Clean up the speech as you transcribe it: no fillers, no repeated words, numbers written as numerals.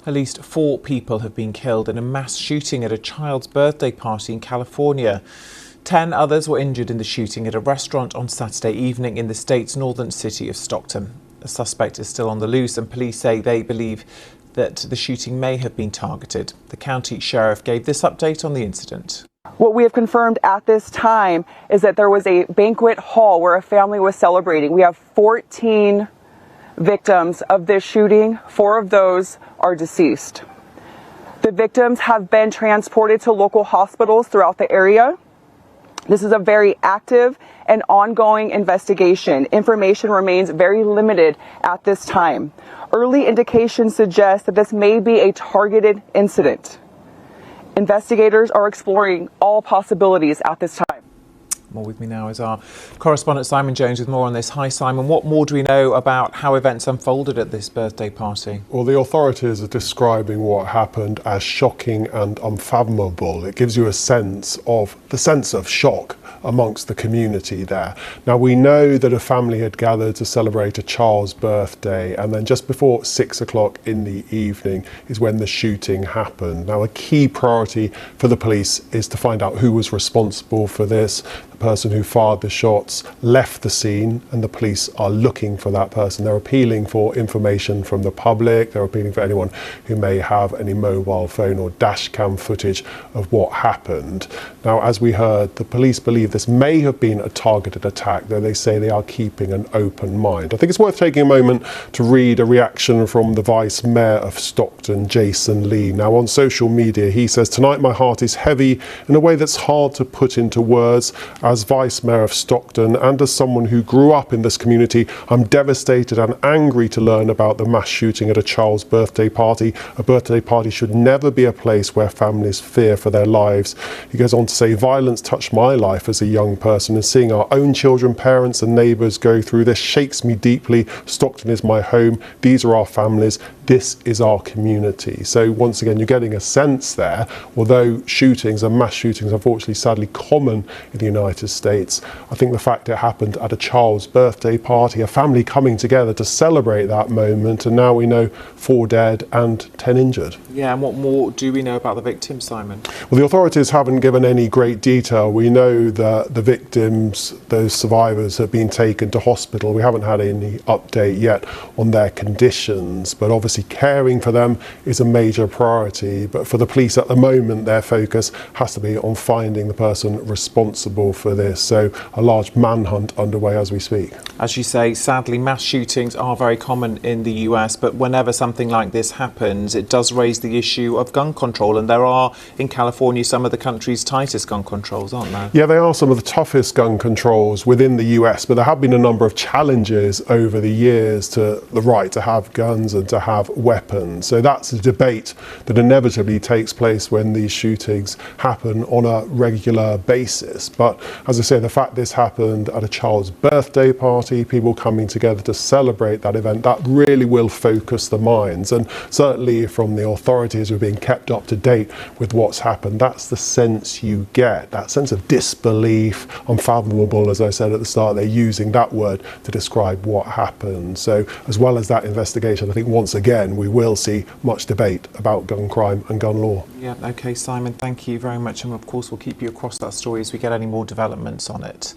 At least 4 people have been killed in a mass shooting at a child's birthday party in California. 10 others were injured in the shooting at a restaurant on Saturday evening in the state's northern city of Stockton. A suspect is still on the loose and police say they believe that the shooting may have been targeted. The county sheriff gave this update on the incident. What we have confirmed at this time is that there was a banquet hall where a family was celebrating. We have 14 victims of this shooting. 4 of those are deceased. The victims have been transported to local hospitals throughout the area. This is a very active and ongoing investigation. Information remains very limited at this time. Early indications suggest that this may be a targeted incident. Investigators are exploring all possibilities at this time. More with me now is our correspondent Simon Jones with more on this. Hi Simon, what more do we know about how events unfolded at this birthday party? Well, the authorities are describing what happened as shocking and unfathomable. It gives you a sense of shock amongst the community there. Now, we know that a family had gathered to celebrate a child's birthday, and then just before 6 o'clock in the evening is when the shooting happened. Now, a key priority for the police is to find out who was responsible for this. The person who fired the shots left the scene, and the police are looking for that person. They're appealing for information from the public. They're appealing for anyone who may have any mobile phone or dash cam footage of what happened. Now, as we heard, the police believe this may have been a targeted attack, though they say they are keeping an open mind. I think it's worth taking a moment to read a reaction from the Vice Mayor of Stockton, Jason Lee. Now, on social media, he says, "Tonight my heart is heavy in a way that's hard to put into words. As Vice Mayor of Stockton and as someone who grew up in this community, I'm devastated and angry to learn about the mass shooting at a child's birthday party. A birthday party should never be a place where families fear for their lives." He goes on to say, "Violence touched my life as a young person, and seeing our own children, parents and neighbours go through this shakes me deeply. Stockton is my home. These are our families. This is our community." So once again, you're getting a sense there, although shootings and mass shootings, unfortunately, sadly common in the United States, I think the fact it happened at a child's birthday party, a family coming together to celebrate that moment, and now we know 4 dead and 10 injured. Yeah, and what more do we know about the victims, Simon? Well, the authorities haven't given any great detail. We know that the victims, those survivors, have been taken to hospital. We haven't had any update yet on their conditions, but obviously caring for them is a major priority. But for the police at the moment, their focus has to be on finding the person responsible for this. So a large manhunt underway as we speak. As you say, sadly, mass shootings are very common in the US, but whenever something like this happens, it does raise the issue of gun control. And there are, in California, some of the country's tightest gun controls, aren't there? Yeah, they are some of the toughest gun controls within the US, but there have been a number of challenges over the years to the right to have guns and to have weapons. So that's a debate that inevitably takes place when these shootings happen on a regular basis. But as I say, the fact this happened at a child's birthday party, people coming together to celebrate that event, that really will focus the minds. And certainly from the authorities who are being kept up to date with what's happened, that's the sense you get, that sense of disbelief, unfathomable, as I said at the start. They're using that word to describe what happened. So as well as that investigation, I think once again we will see much debate about gun crime and gun law. Yeah, okay, Simon, thank you very much. And of course, we'll keep you across that story as we get any more developments on it.